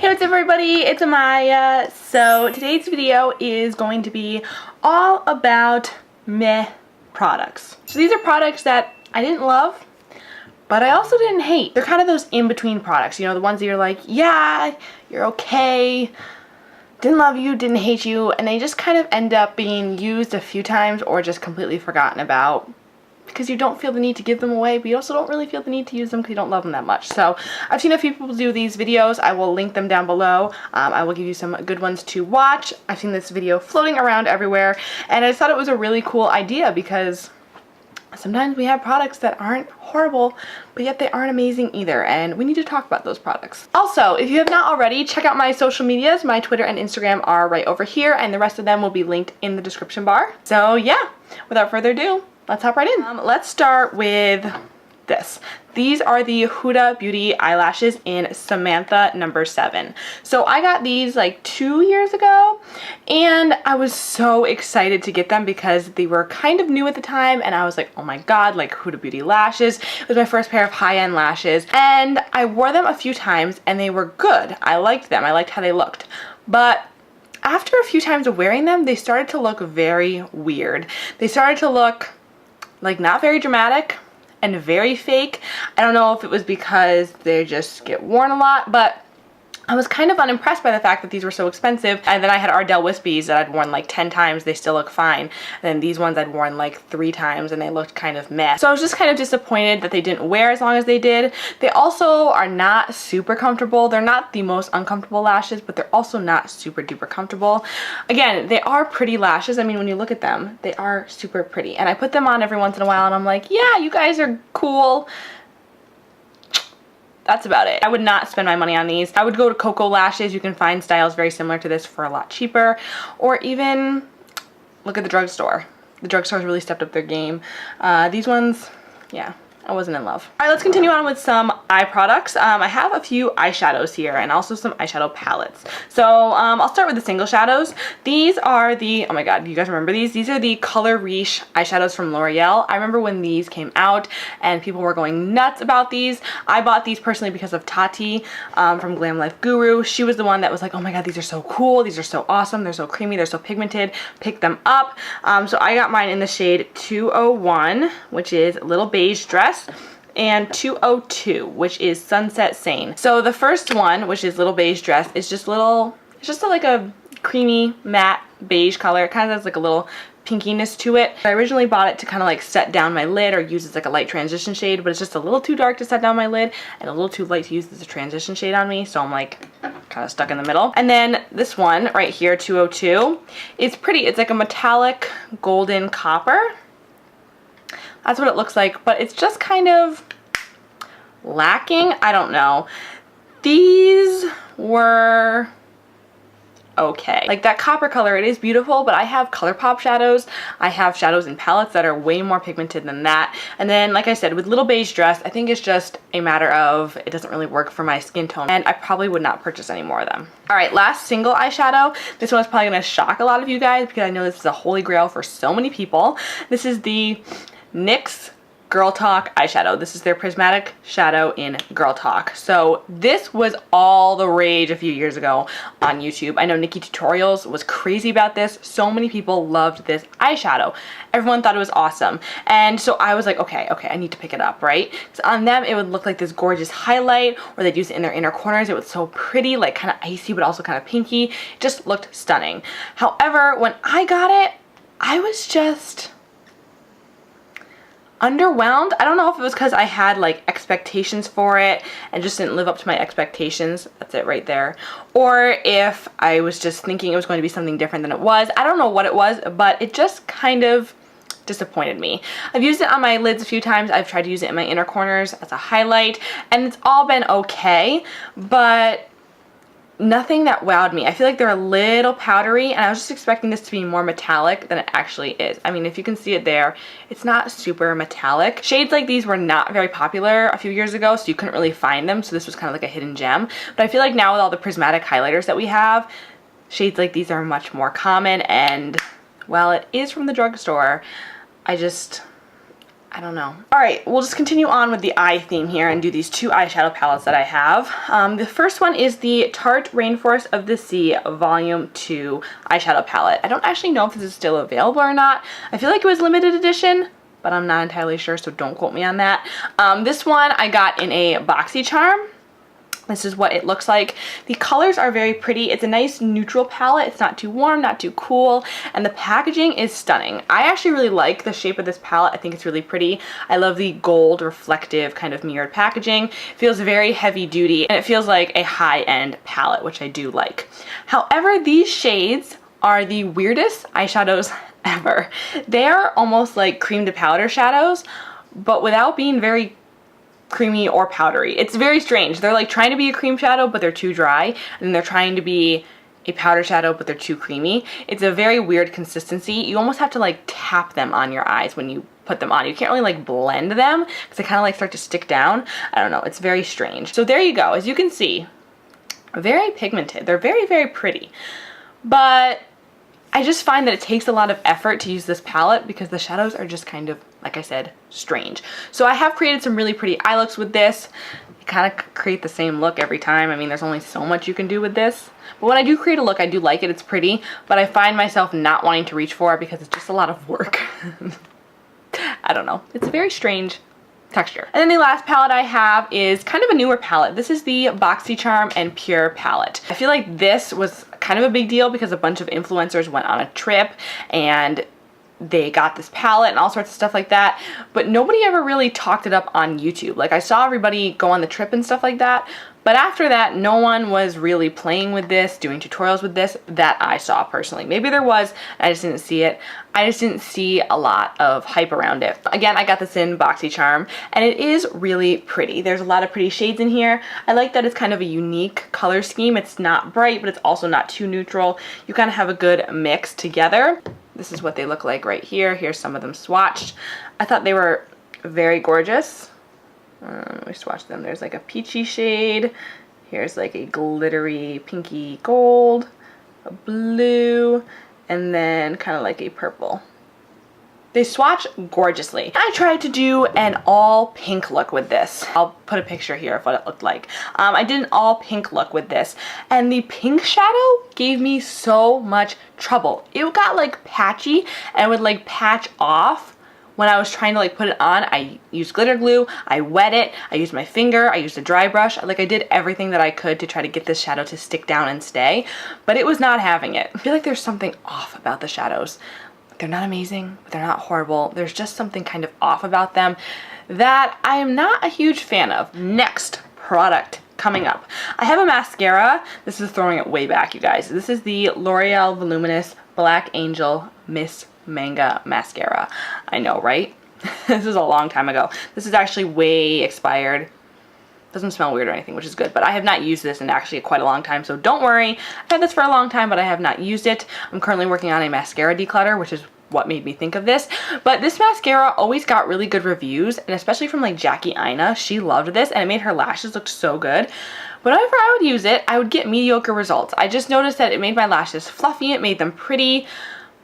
Hey, what's up everybody? It's Amaya. So today's video is going to be all about meh products. So these are products that I didn't love, but I also didn't hate. They're kind of those in-between products, you know, the ones that you're like, yeah, you're okay, didn't love you, didn't hate you, and they just kind of end up being used a few times or just completely forgotten about because you don't feel the need to give them away, but you also don't really feel the need to use them because you don't love them that much. So I've seen a few people do these videos. I will link them down below. I will give you some good ones to watch. I've seen this video floating around everywhere, and I just thought it was a really cool idea because sometimes we have products that aren't horrible, but yet they aren't amazing either, and we need to talk about those products. Also, if you have not already, check out my social medias. My Twitter and Instagram are right over here, and the rest of them will be linked in the description bar. So yeah, without further ado, let's hop right in. Let's start with this. These are the Huda Beauty eyelashes in Samantha number 7. So I got these like 2 years ago, and I was so excited to get them because they were kind of new at the time, and I was like, oh my god, like Huda Beauty lashes. It was my first pair of high-end lashes, and I wore them a few times and they were good. I liked them. I liked how they looked. But after a few times of wearing them, they started to look very weird. They started to look like not very dramatic and very fake. I don't know if it was because they just get worn a lot, but I was kind of unimpressed by the fact that these were so expensive. And then I had Ardell Wispies that I'd worn like 10 times, they still look fine. And then these ones I'd worn like 3 times and they looked kind of meh. So I was just kind of disappointed that they didn't wear as long as they did. They also are not super comfortable. They're not the most uncomfortable lashes, but they're also not super duper comfortable. Again, they are pretty lashes. I mean, when you look at them, they are super pretty. And I put them on every once in a while and I'm like, yeah, you guys are cool. That's about it. I would not spend my money on these. I would go to Coco Lashes. You can find styles very similar to this for a lot cheaper. Or even look at the drugstore. The drugstore's really stepped up their game. These ones, yeah, I wasn't in love. All right, let's continue on with some eye products. I have a few eyeshadows here and also some eyeshadow palettes. So I'll start with the single shadows. These are the, oh my god, you guys remember these? These are the Color Riche eyeshadows from L'Oreal. I remember when these came out and people were going nuts about these. I bought these personally because of Tati from Glam Life Guru. She was the one that was like, oh my god, these are so cool. These are so awesome. They're so creamy. They're so pigmented. Pick them up. So I got mine in the shade 201, which is Little Beige Dress, and 202, which is Sunset Sane. So the first one, which is Little Beige Dress, is just little, it's just like a creamy matte beige color. It kind of has like a little pinkiness to it. I originally bought it to kind of like set down my lid or use as like a light transition shade, but it's just a little too dark to set down my lid and a little too light to use as a transition shade on me, so I'm like kind of stuck in the middle. And then this one right here, 202, is pretty. It's like a metallic golden copper. That's what it looks like, but it's just kind of lacking. I don't know. These were okay. Like that copper color, it is beautiful, but I have Colourpop shadows. I have shadows in palettes that are way more pigmented than that. And then, like I said, with Little Beige Dress, I think it's just a matter of it doesn't really work for my skin tone, and I probably would not purchase any more of them. All right, last single eyeshadow. This one is probably gonna shock a lot of you guys because I know this is a holy grail for so many people. This is the NYX Girl Talk eyeshadow. This is their Prismatic shadow in Girl Talk. So this was all the rage a few years ago on YouTube. I know Nikki Tutorials was crazy about this. So many people loved this eyeshadow. Everyone thought it was awesome. And so I was like, okay, I need to pick it up, right? So on them, it would look like this gorgeous highlight, or they'd use it in their inner corners. It was so pretty, like kind of icy, but also kind of pinky. It just looked stunning. However, when I got it, I was just underwhelmed. I don't know if it was because I had like expectations for it and just didn't live up to my expectations. That's it right there. Or if I was just thinking it was going to be something different than it was. I don't know what it was, but it just kind of disappointed me. I've used it on my lids a few times. I've tried to use it in my inner corners as a highlight, and it's all been okay, but nothing that wowed me. I feel like they're a little powdery, and I was just expecting this to be more metallic than it actually is. I mean, if you can see it there, it's not super metallic. Shades like these were not very popular a few years ago, so you couldn't really find them, so this was kind of like a hidden gem. But I feel like now with all the prismatic highlighters that we have, shades like these are much more common, and while it is from the drugstore, I I don't know. Alright, we'll just continue on with the eye theme here and do these two eyeshadow palettes that I have. The first one is the Tarte Rainforest of the Sea Volume 2 eyeshadow palette. I don't actually know if this is still available or not. I feel like it was limited edition, but I'm not entirely sure, so don't quote me on that. This one I got in a Boxycharm. This is what it looks like. The colors are very pretty. It's a nice neutral palette. It's not too warm, not too cool, and the packaging is stunning. I actually really like the shape of this palette. I think it's really pretty. I love the gold reflective kind of mirrored packaging. It feels very heavy duty, and it feels like a high-end palette, which I do like. However, these shades are the weirdest eyeshadows ever. They are almost like cream to powder shadows, but without being very creamy or powdery. It's very strange. They're like trying to be a cream shadow, but they're too dry, and they're trying to be a powder shadow, but they're too creamy. It's a very weird consistency. You almost have to like tap them on your eyes when you put them on. You can't really like blend them because they kind of like start to stick down. I don't know. It's very strange. So there you go. As you can see, very pigmented. They're very, very pretty. But I just find that it takes a lot of effort to use this palette because the shadows are just kind of, like I said, strange. So I have created some really pretty eye looks with this. You kind of create the same look every time. I mean, there's only so much you can do with this. But when I do create a look, I do like it. It's pretty, but I find myself not wanting to reach for it because it's just a lot of work. I don't know. It's a very strange texture. And then the last palette I have is kind of a newer palette. This is the Boxycharm and Pure palette. I feel like this was kind of a big deal because a bunch of influencers went on a trip and they got this palette and all sorts of stuff like that, but nobody ever really talked it up on YouTube. Like, I saw everybody go on the trip and stuff like that, but after that, no one was really playing with this, doing tutorials with this that I saw personally. Maybe there was, I just didn't see it. I just didn't see a lot of hype around it. Again, I got this in Boxycharm, and it is really pretty. There's a lot of pretty shades in here. I like that it's kind of a unique color scheme. It's not bright, but it's also not too neutral. You kind of have a good mix together. This is what they look like right here. Here's some of them swatched. I thought they were very gorgeous. We swatched them. There's like a peachy shade. Here's like a glittery pinky gold, a blue, and then kind of like a purple. They swatch gorgeously. I tried to do an all pink look with this. I'll put a picture here of what it looked like. I did an all pink look with this, and the pink shadow gave me so much trouble. It got like patchy and would like patch off when I was trying to like put it on. I used glitter glue, I wet it, I used my finger, I used a dry brush. Like, I did everything that I could to try to get this shadow to stick down and stay, but it was not having it. I feel like there's something off about the shadows. They're not amazing, but they're not horrible. There's just something kind of off about them that I am not a huge fan of. Next product coming up. I have a mascara. This is throwing it way back, you guys. This is the L'Oreal Voluminous Black Angel Miss Manga mascara. I know, right? This is a long time ago. This is actually way expired. Doesn't smell weird or anything, which is good, but I have not used this in actually quite a long time, so don't worry. I've had this for a long time, but I have not used it. I'm currently working on a mascara declutter, which is what made me think of this. But this mascara always got really good reviews, and especially from like Jackie Aina. She loved this, and it made her lashes look so good. Whenever I would use it, I would get mediocre results. I just noticed that it made my lashes fluffy, it made them pretty,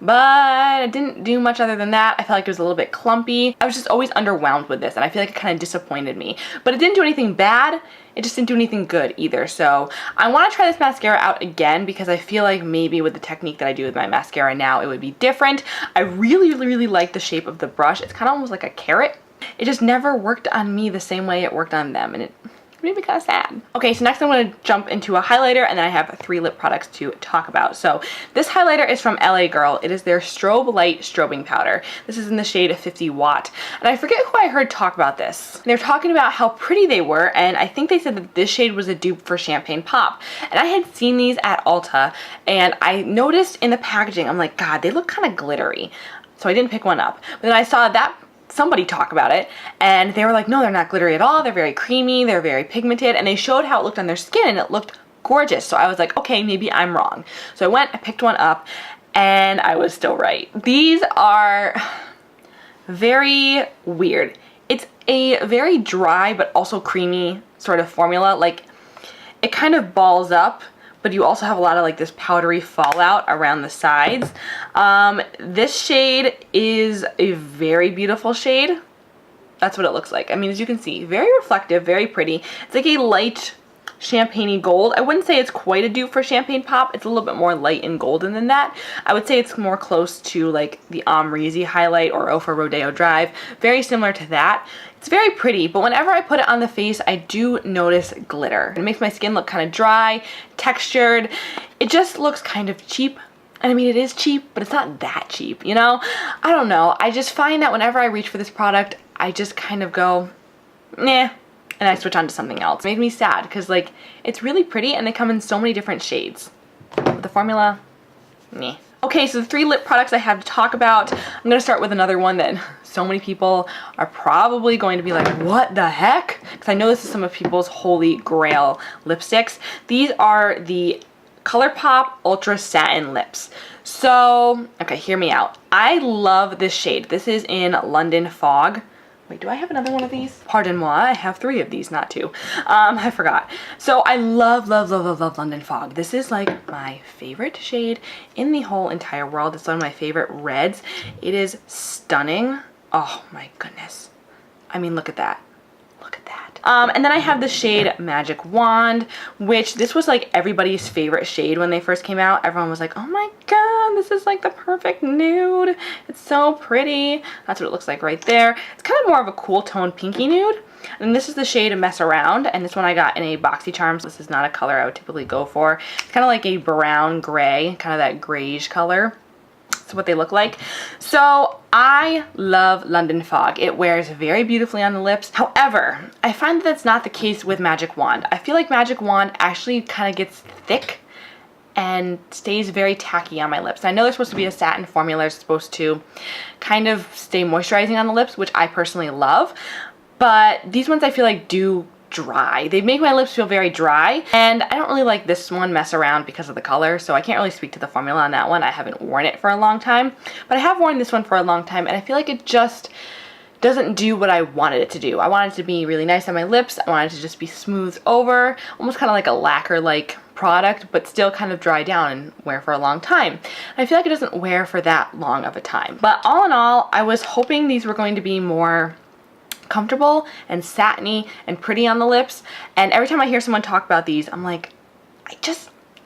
but it didn't do much other than that. I felt like it was a little bit clumpy. I was just always underwhelmed with this, and I feel like it kind of disappointed me. But it didn't do anything bad. It just didn't do anything good either. So I want to try this mascara out again because I feel like maybe with the technique that I do with my mascara now, it would be different. I really, really, really like the shape of the brush. It's kind of almost like a carrot. It just never worked on me the same way it worked on them, and it made me kind of sad. Okay, so next I'm going to jump into a highlighter, and then I have 3 lip products to talk about. So this highlighter is from LA Girl. It is their Strobe Light Strobing Powder. This is in the shade 50 Watt. And I forget who I heard talk about this. They're talking about how pretty they were, and I think they said that this shade was a dupe for Champagne Pop. And I had seen these at Ulta, and I noticed in the packaging, I'm like, God, they look kind of glittery. So I didn't pick one up. But then I saw that somebody talk about it, and they were like, no, they're not glittery at all. They're very creamy, they're very pigmented, and they showed how it looked on their skin, and it looked gorgeous. So I was like, okay, maybe I'm wrong. So I went, I picked one up, and I was still right. These are very weird. It's a very dry but also creamy sort of formula. Like, it kind of balls up, but you also have a lot of like this powdery fallout around the sides. This shade is a very beautiful shade. That's what it looks like. I mean, as you can see, very reflective, very pretty. It's like a light champagne-y gold. I wouldn't say it's quite a dupe for Champagne Pop. It's a little bit more light and golden than that. I would say it's more close to like the Amrezy highlight or Ofa Rodeo Drive. Very similar to that. It's very pretty, but whenever I put it on the face, I do notice glitter. It makes my skin look kind of dry, textured. It just looks kind of cheap. And I mean, it is cheap, but it's not that cheap, you know? I don't know. I just find that whenever I reach for this product, I just kind of go, nah, and I switch on to something else. It made me sad because like it's really pretty and they come in so many different shades. But the formula, meh. Okay, so the 3 lip products I have to talk about. I'm gonna start with another one that so many people are probably going to be like, what the heck? Because I know this is some of people's holy grail lipsticks. These are the Colourpop Ultra Satin Lips. So, okay, hear me out. I love this shade. This is in London Fog. Wait, do I have another one of these? Pardon moi, I have 3 of these, not 2. I forgot. So I love London Fog. This is like my favorite shade in the whole entire world. It's one of my favorite reds. It is stunning. Oh my goodness. I mean, look at that. Look at that. And then I have the shade Magic Wand, which this was like everybody's favorite shade when they first came out. Everyone was like, oh my god, this is like the perfect nude. It's so pretty. That's what it looks like right there. It's kind of more of a cool tone pinky nude. And this is the shade Mess Around, and this one I got in a Boxycharm. This is not a color I would typically go for. It's kind of like a brown gray, kind of that grayish color. That's what they look like. So I love London Fog. It wears very beautifully on the lips. However, I find that that's not the case with Magic Wand. I feel like Magic Wand actually kind of gets thick and stays very tacky on my lips. I know they're supposed to be a satin formula. It's supposed to kind of stay moisturizing on the lips, which I personally love. But these ones I feel like do dry. They make my lips feel very dry, and I don't really like this one Mess Around because of the color, so I can't really speak to the formula on that one. I haven't worn it for a long time, but I have worn this one for a long time, and I feel like it just doesn't do what I wanted it to do. I wanted it to be really nice on my lips. I wanted it to just be smoothed over, almost kind of like a lacquer-like product, but still kind of dry down and wear for a long time. And I feel like it doesn't wear for that long of a time. But all in all, I was hoping these were going to be more comfortable and satiny and pretty on the lips, and every time I hear someone talk about these, I'm like,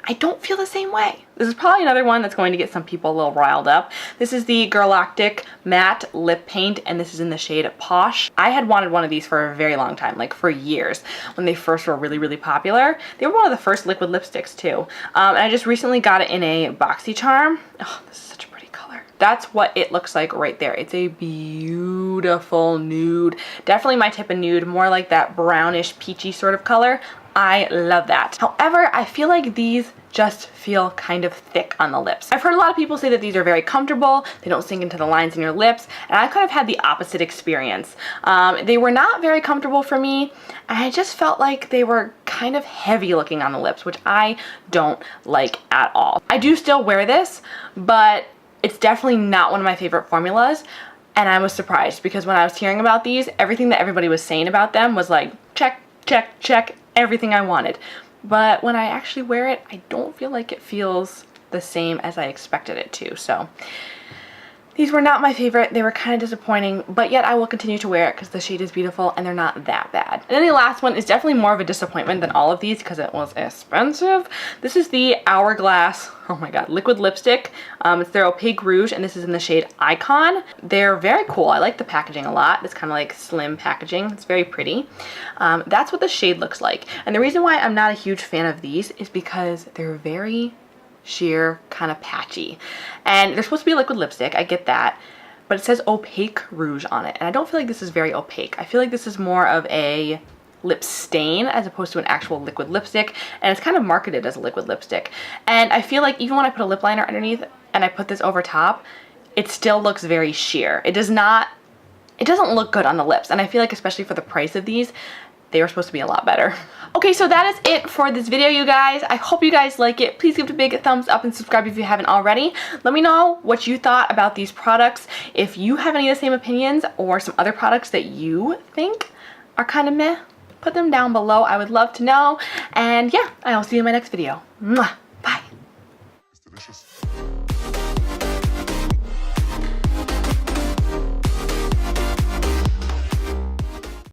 I don't feel the same way. This is probably another one that's going to get some people a little riled up. This is the Girlactik Matte Lip Paint, and this is in the shade Posh. I had wanted one of these for a very long time, like for years, when they first were really popular. They were one of the first liquid lipsticks too. And I just recently got it in a Boxycharm. Oh, this is such a pretty color. That's what it looks like right there. It's a beautiful nude. Definitely my type of nude, more like that brownish peachy sort of color. I love that. However, I feel like these just feel kind of thick on the lips. I've heard a lot of people say that these are very comfortable, they don't sink into the lines in your lips, and I kind of had the opposite experience. They were not very comfortable for me, and I just felt like they were kind of heavy looking on the lips, which I don't like at all. I do still wear this, but it's definitely not one of my favorite formulas, and I was surprised because when I was hearing about these, everything that everybody was saying about them was like, check, check, check, everything I wanted. But when I actually wear it, I don't feel like it feels the same as I expected it to. So these were not my favorite. They were kind of disappointing, but yet I will continue to wear it because the shade is beautiful and they're not that bad. And then the last one is definitely more of a disappointment than all of these because it was expensive. This is the Hourglass, oh my god, liquid lipstick. It's their Opaque Rouge, and this is in the shade Icon. They're very cool. I like the packaging a lot. It's kind of like slim packaging. It's very pretty. That's what the shade looks like. And the reason why I'm not a huge fan of these is because they're very sheer, kind of patchy, and they're supposed to be a liquid lipstick. I get that, but it says Opaque Rouge on it, and I don't feel like this is very opaque. I feel like this is more of a lip stain as opposed to an actual liquid lipstick, and it's kind of marketed as a liquid lipstick. And I feel like even when I put a lip liner underneath and I put this over top, it still looks very sheer. It doesn't look good on the lips, and I feel like especially for the price of these, they were supposed to be a lot better. Okay, so that is it for this video, you guys. I hope you guys like it. Please give it a big thumbs up and subscribe if you haven't already. Let me know what you thought about these products. If you have any of the same opinions or some other products that you think are kind of meh, put them down below. I would love to know. And yeah, I'll see you in my next video. Mwah. Bye. It's delicious.